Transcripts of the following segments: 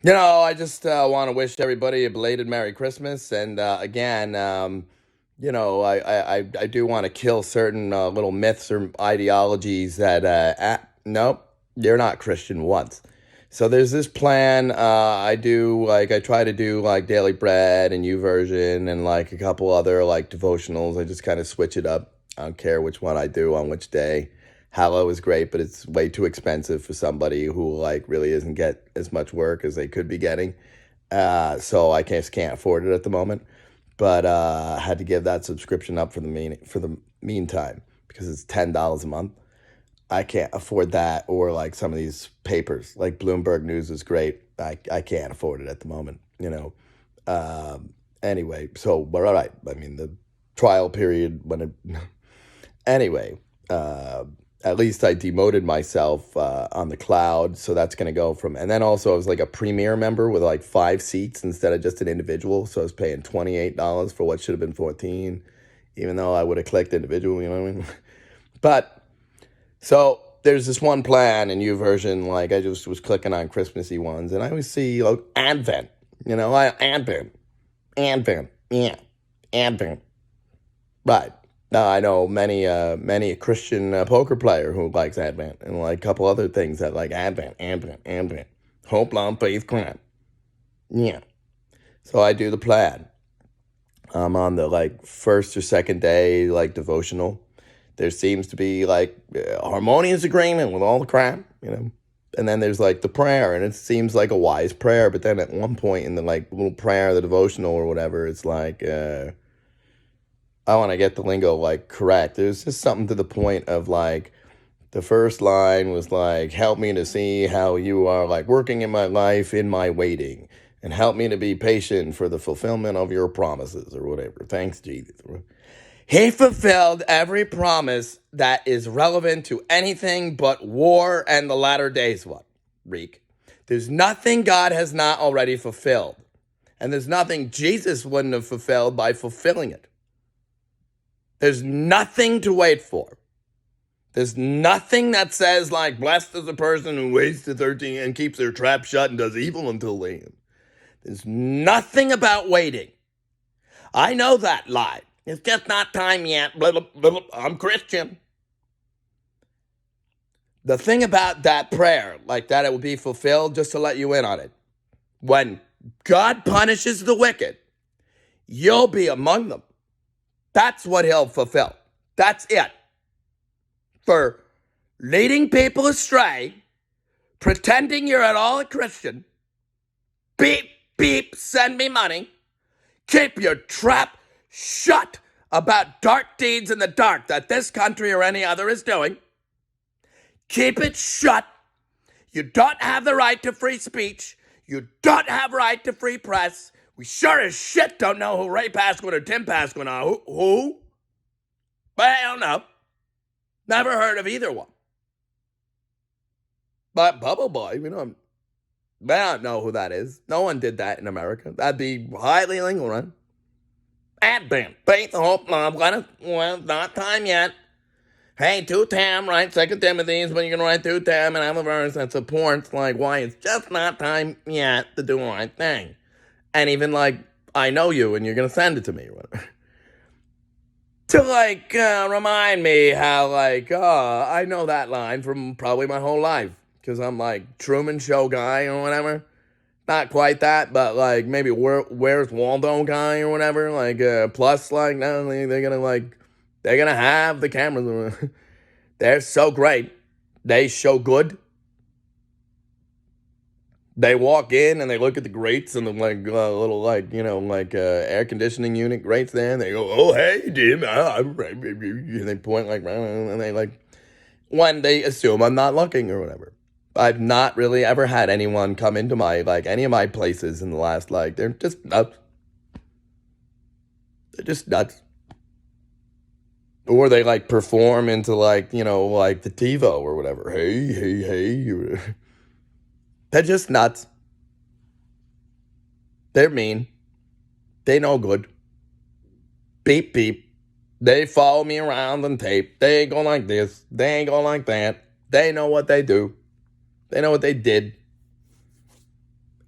I just want to wish everybody a belated Merry Christmas. And again, I do want to kill certain little myths or ideologies that, nope, you're not Christian once. So there's this plan. I try to do like Daily Bread and YouVersion and like a couple other like devotionals. I just kind of switch it up. I don't care which one I do on which day. Hallow is great, but it's way too expensive for somebody who like really isn't get as much work as they could be getting. So I can't afford it at the moment. But I had to give that subscription up for the meantime because it's $10 a month. I can't afford that, or like some of these papers, like Bloomberg News is great. I can't afford it at the moment. Anyway, so but all right. I mean the trial period when it anyway. Uh, at least I demoted myself on the cloud, so that's going to go from. And then also I was like a premier member with like 5 seats instead of just an individual, so I was paying $28 for what should have been 14, even though I would have clicked individual. You know what I mean? But so there's this one plan in YouVersion, like I just was clicking on Christmassy ones, and I always see like Advent. Advent, yeah, Advent, right. Now I know many a Christian poker player who likes Advent, and like a couple other things that like Advent. Hope, long, faith, crime. Yeah. So I do the plan. I'm on the like first or second day like devotional. There seems to be like harmonious agreement with all the crap. And then there's like the prayer, and it seems like a wise prayer. But then at one point in the like little prayer, the devotional or whatever, it's like I want to get the lingo like correct. There's just something to the point of like the first line was like, help me to see how you are like working in my life in my waiting, and help me to be patient for the fulfillment of your promises or whatever. Thanks, Jesus. He fulfilled every promise that is relevant to anything but war and the latter days one, Reek. There's nothing God has not already fulfilled. And there's nothing Jesus wouldn't have fulfilled by fulfilling it. There's nothing to wait for. There's nothing that says like, blessed is the person who waits to 13 and keeps their trap shut and does evil until they end. There's nothing about waiting. I know that lie. It's just not time yet. Blah, blah, blah, blah. I'm Christian. The thing about that prayer, like that it will be fulfilled, just to let you in on it. When God punishes the wicked, you'll be among them. That's what he'll fulfill. That's it. For leading people astray, pretending you're at all a Christian, beep, beep, send me money, keep your trap shut about dark deeds in the dark that this country or any other is doing. Keep it shut. You don't have the right to free speech. You don't have right to free press. We sure as shit don't know who Ray Pasquin or Tim Pasquin are. Who? But I don't know. Never heard of either one. But Bubble Boy, I don't know who that is. No one did that in America. That'd be highly illegal, right? Advent, faith, hope, love. Not time yet. Hey, 2 write 2 Timothy's, but you're going to write 2 and have a verse that supports, like, why it's just not time yet to do the right thing. And even, like, I know you, and you're going to send it to me, or whatever. To, like, remind me how, like, I know that line from probably my whole life. Because I'm, like, Truman Show guy or whatever. Not quite that, but, like, maybe Where's Waldo guy or whatever. Like, plus, like, no, they're going to, like, they're going to have the cameras. They're so great. They show good. They walk in and they look at the grates and the little air conditioning unit grates there. And they go, oh, hey, Jim. And they point like, and they like, when they assume I'm not looking or whatever. I've not really ever had anyone come into my, like, any of my places in the last, like, they're just nuts. They're just nuts. Or they, like, perform into, like, like the TiVo or whatever. Hey. They're just nuts. They're mean. They no good. Beep, beep. They follow me around on tape. They ain't go like this. They ain't go like that. They know what they do. They know what they did.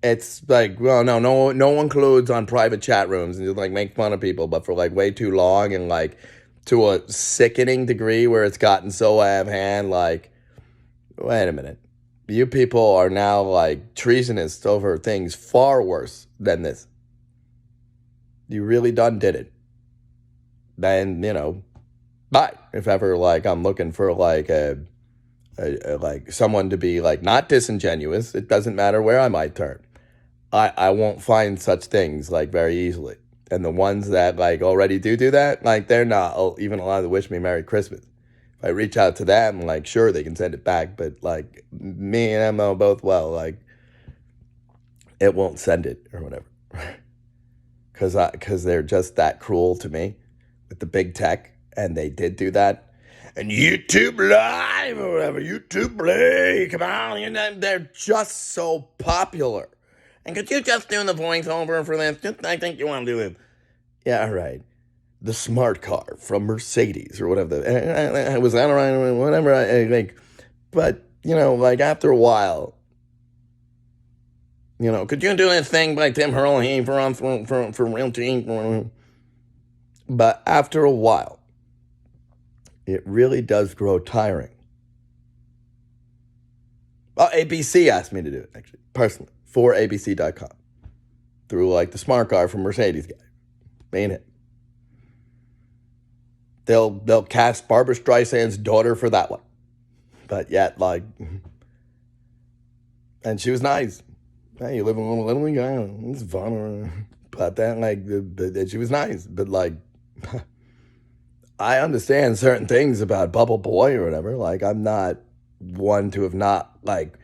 It's like, well, no one colludes on private chat rooms and just like make fun of people, but for like way too long and like to a sickening degree where it's gotten so out of hand. Like, wait a minute, you people are now like treasonous over things far worse than this. You really done did it. Then, bye. If ever like I'm looking for like a like someone to be like not disingenuous, it doesn't matter where I might turn. I won't find such things like very easily. And the ones that like already do that, like they're not even allowed to wish me Merry Christmas. If I reach out to them, like sure they can send it back, but like me and them know both well, like it won't send it or whatever. Because they're just that cruel to me with the big tech, and they did do that. And YouTube Live or whatever, YouTube Play, come on, they're just so popular. And could you just do the voiceover for this? I think you want to do it. Yeah, right. The smart car from Mercedes or whatever. Was that right? Whatever I think. But, like after a while, could you do this thing by Tim Hurley for real team? But after a while, it really does grow tiring. Oh, ABC asked me to do it, actually, personally, for ABC.com. Through, like, the smart car from Mercedes guy. Ain't it? They'll cast Barbra Streisand's daughter for that one. But yet, like, and she was nice. Hey, you live in a little guy, it's fun. But then, like, she was nice. But, like, I understand certain things about Bubble Boy or whatever. Like, I'm not one to have not, like,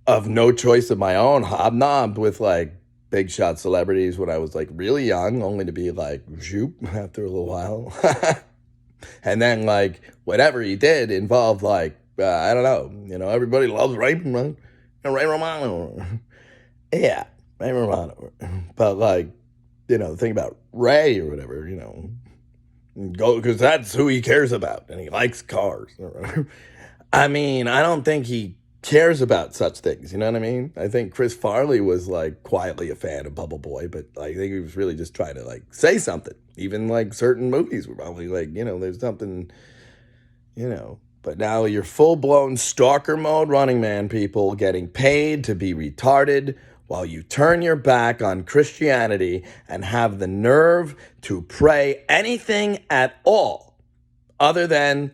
of no choice of my own, hobnobbed with, like, big shot celebrities when I was, like, really young, only to be, like, zoop after a little while. And then, like, whatever he did involved, like, I don't know, everybody loves Ray Romano. Yeah, Ray Romano. But, like, the thing about Ray or whatever, go because that's who he cares about, and he likes cars. I mean, I don't think he cares about such things. You know what I mean? I think Chris Farley was like quietly a fan of Bubble Boy, but I think he was really just trying to like say something. Even like certain movies were probably like, there's something, But now you're full blown stalker mode Running Man people getting paid to be retarded while you turn your back on Christianity and have the nerve to pray anything at all other than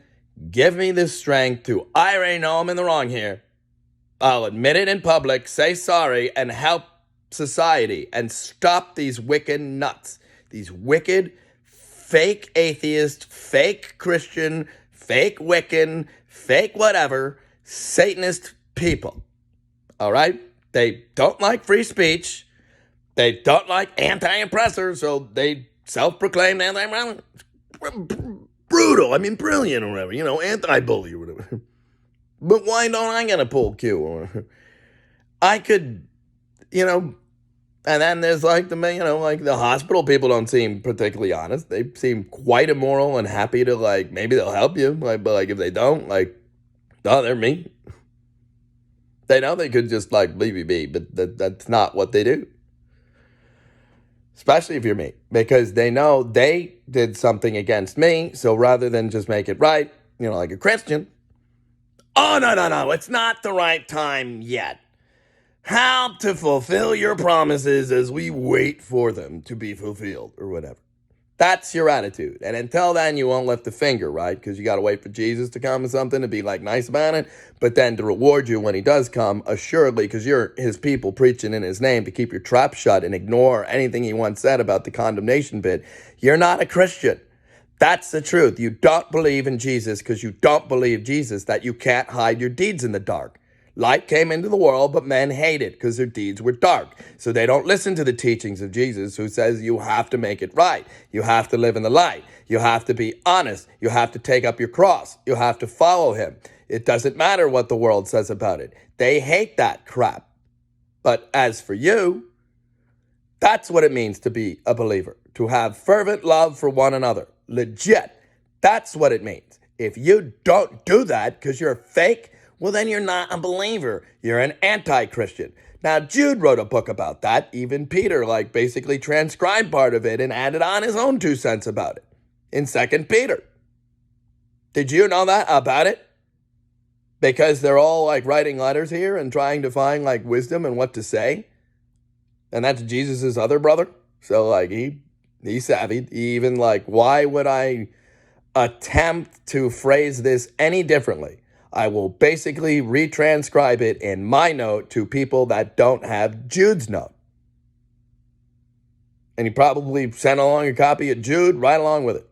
give me the strength to, I already know I'm in the wrong here. I'll admit it in public, say sorry, and help society and stop these wicked nuts, these wicked, fake atheist, fake Christian, fake Wiccan, fake whatever, Satanist people. All right? They don't like free speech. They don't like anti-oppressors, so they self-proclaim brutal, brilliant or whatever, anti-bully or whatever. But why don't I get a pull Q? I could, and then there's like the hospital people don't seem particularly honest. They seem quite immoral and happy to like, maybe they'll help you. But like if they don't, like, no, they're mean. They know they could just like leave you be, but that's not what they do. Especially if you're me, because they know they did something against me. So rather than just make it right, like a Christian, oh, no, it's not the right time yet. Help to fulfill your promises as we wait for them to be fulfilled or whatever. That's your attitude. And until then, you won't lift a finger, right? Because you got to wait for Jesus to come or something to be like nice about it. But then to reward you when he does come, assuredly, because you're his people preaching in his name to keep your trap shut and ignore anything he once said about the condemnation bit. You're not a Christian. That's the truth. You don't believe in Jesus because you don't believe Jesus, that you can't hide your deeds in the dark. Light came into the world, but men hate it because their deeds were dark. So they don't listen to the teachings of Jesus, who says you have to make it right. You have to live in the light. You have to be honest. You have to take up your cross. You have to follow him. It doesn't matter what the world says about it. They hate that crap. But as for you, that's what it means to be a believer, to have fervent love for one another. Legit. That's what it means. If you don't do that because you're fake, well, then you're not a believer. You're an anti-Christian. Now, Jude wrote a book about that. Even Peter, like, basically transcribed part of it and added on his own 2 cents about it in 2 Peter. Did you know that about it? Because they're all, like, writing letters here and trying to find, like, wisdom and what to say. And that's Jesus' other brother. So, like, he's savvy. He even, like, why would I attempt to phrase this any differently? I will basically retranscribe it in my note to people that don't have Jude's note. And he probably sent along a copy of Jude right along with it.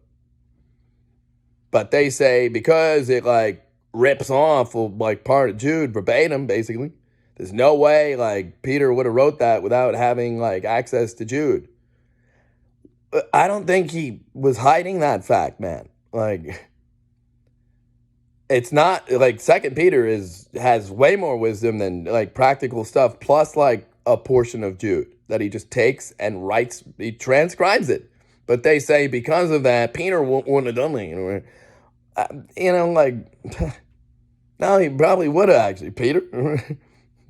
But they say because it, like, rips off, like, part of Jude verbatim, basically, there's no way, like, Peter would have wrote that without having, like, access to Jude. I don't think he was hiding that fact, man. Like, it's not, like, 2 Peter has way more wisdom than, like, practical stuff, plus, like, a portion of Jude that he just takes and writes, he transcribes it. But they say because of that, Peter wouldn't have done it. Like, no, he probably would have actually, Peter.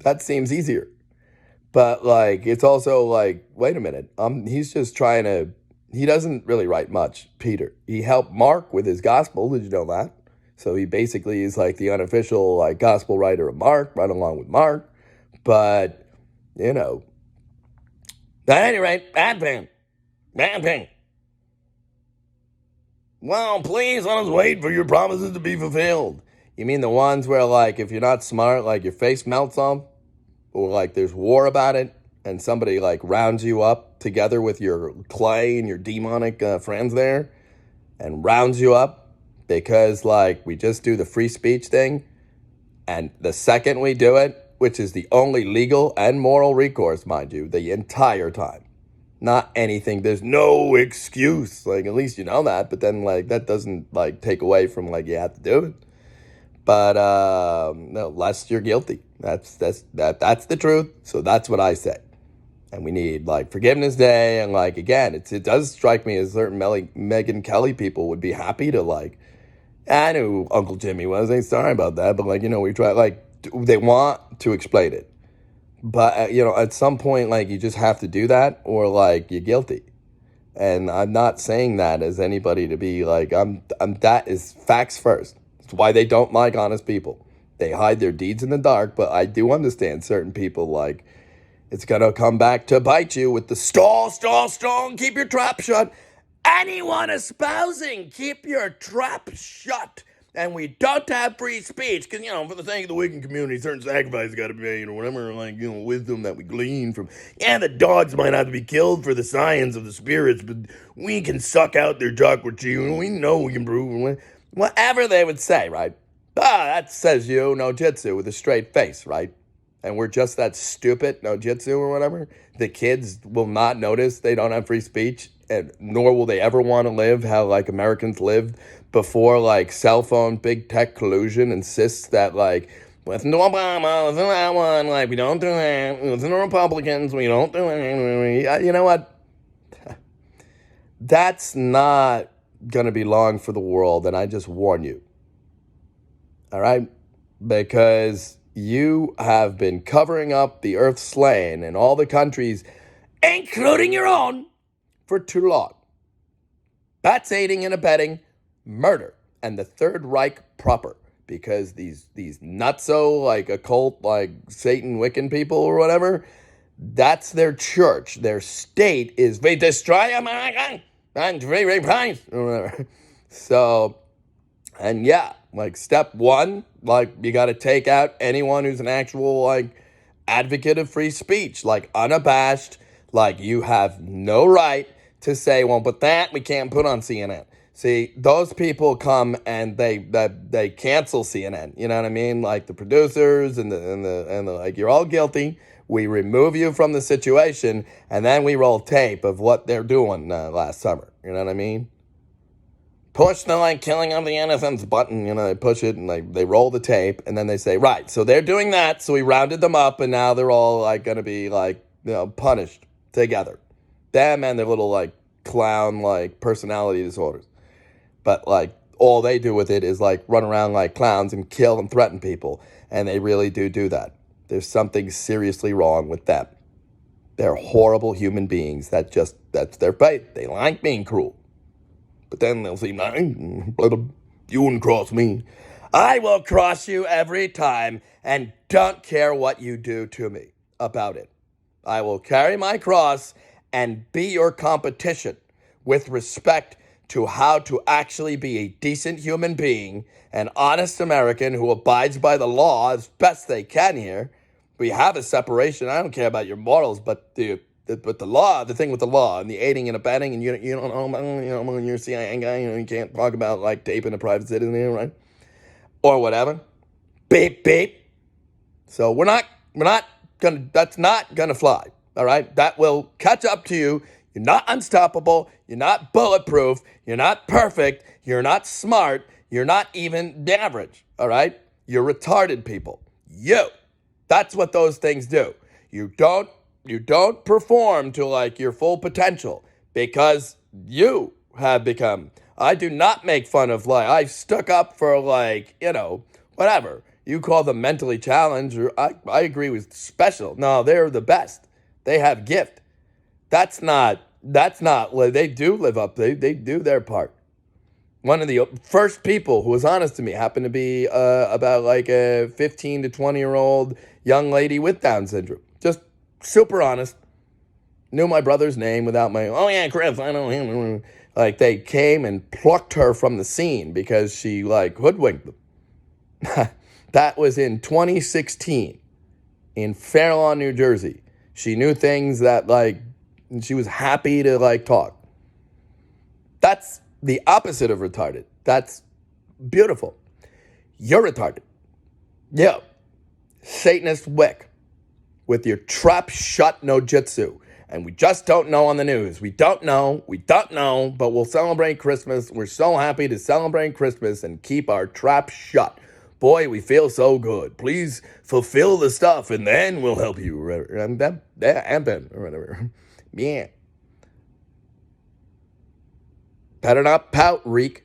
That seems easier. But, like, it's also like, wait a minute. He's just trying to, he doesn't really write much, Peter. He helped Mark with his gospel. Did you know that? So he basically is like the unofficial, like, gospel writer of Mark, right along with Mark. But, at any rate, Advent. Well, please let us wait for your promises to be fulfilled. You mean the ones where, like, if you're not smart, like, your face melts off? Or, like, there's war about it, and somebody, like, rounds you up together with your clay and your demonic friends there, and rounds you up because, like, we just do the free speech thing, and the second we do it, which is the only legal and moral recourse, mind you, the entire time, not anything, there's no excuse, like, at least you know that, but then, like, that doesn't, like, take away from, like, you have to do it. But no, lest you're guilty. That's the truth. So that's what I say. And we need, like, Forgiveness Day. And, like, again, it does strike me as certain Megyn Kelly people would be happy to, like, I knew who Uncle Jimmy was. I'm sorry about that. But, like, we try, like, they want to explain it. But, at some point, like, you just have to do that or, like, you're guilty. And I'm not saying that as anybody to be, like, that is facts first. It's why they don't like honest people. They hide their deeds in the dark, but I do understand certain people, like, it's going to come back to bite you with the stall, and keep your trap shut. Anyone espousing, keep your trap shut. And we don't have free speech because, for the sake of the Wiccan community, certain sacrifices got to be made or whatever, like, wisdom that we glean from. Yeah, the dogs might have to be killed for the science of the spirits, but we can suck out their chakra chi. We know we can prove whatever they would say, right? That says you, no jitsu, with a straight face, right? And we're just that stupid, no jitsu or whatever. The kids will not notice they don't have free speech, and nor will they ever want to live how, like, Americans lived before, like, cell phone, big tech collusion insists that, like, listen to Obama, listen to that one, like, we don't do that. Listen to Republicans, we don't do that. You know what? That's not going to be long for the world, and I just warn you. All right? Because you have been covering up the earth slain in all the countries, including your own, for too long. That's aiding and abetting murder and the Third Reich proper, because these nutso, like, occult, like, Satan Wiccan people or whatever, that's their church. Their state is, we destroy America and free price or whatever. So, and yeah, like, step one, like, you got to take out anyone who's an actual, like, advocate of free speech, like, unabashed, like, you have no right to say, well, but that we can't put on CNN. See, those people come and they cancel CNN. You know what I mean? Like, the producers and the like, you're all guilty. We remove you from the situation, and then we roll tape of what they're doing last summer. You know what I mean? Push the, like, killing of the innocents button. They push it and they roll the tape, and then they say, right, so they're doing that. So we rounded them up, and now they're all, like, going to be, like, punished together. Them and their little, like, clown, like, personality disorders. But, like, all they do with it is, like, run around like clowns and kill and threaten people. And they really do that. there's something seriously wrong with them. They're horrible human beings. That's their fate. They like being cruel. But then they'll say, you wouldn't cross me. I will cross you every time and don't care what you do to me about it. I will carry my cross and be your competition with respect to how to actually be a decent human being, an honest American who abides by the law as best they can here. We have a separation. I don't care about your morals, but the law, the thing with the law and the aiding and abetting, and you don't know, you're a CIA guy, you can't talk about like taping a private citizen here, right? Or whatever. Beep, beep. So that's not gonna fly, all right? That will catch up to you. You're not unstoppable. You're not bulletproof. You're not perfect. You're not smart. You're not even average, all right? You're retarded people. That's what those things do. You don't perform to like your full potential because you have become. I do not make fun of like I've stuck up for like, whatever. You call them mentally challenged, or I agree with special. No, they're the best. They have gift. That's not they do live up. They do their part. One of the first people who was honest to me happened to be about like a 15 to 20-year-old young lady with Down syndrome. Just super honest. Knew my brother's name without oh yeah, Chris, I know him. Like they came and plucked her from the scene because she like hoodwinked them. That was in 2016 in Fair Lawn, New Jersey. She knew things that like she was happy to like talk. That's the opposite of retarded. That's beautiful. You're retarded. Yo, Satanist Wick with your trap shut no jitsu. And we just don't know on the news. We don't know, but we'll celebrate Christmas. We're so happy to celebrate Christmas and keep our trap shut. Boy, we feel so good. Please fulfill the stuff and then we'll help you. And then, or whatever. Yeah. Better not pout, Reek.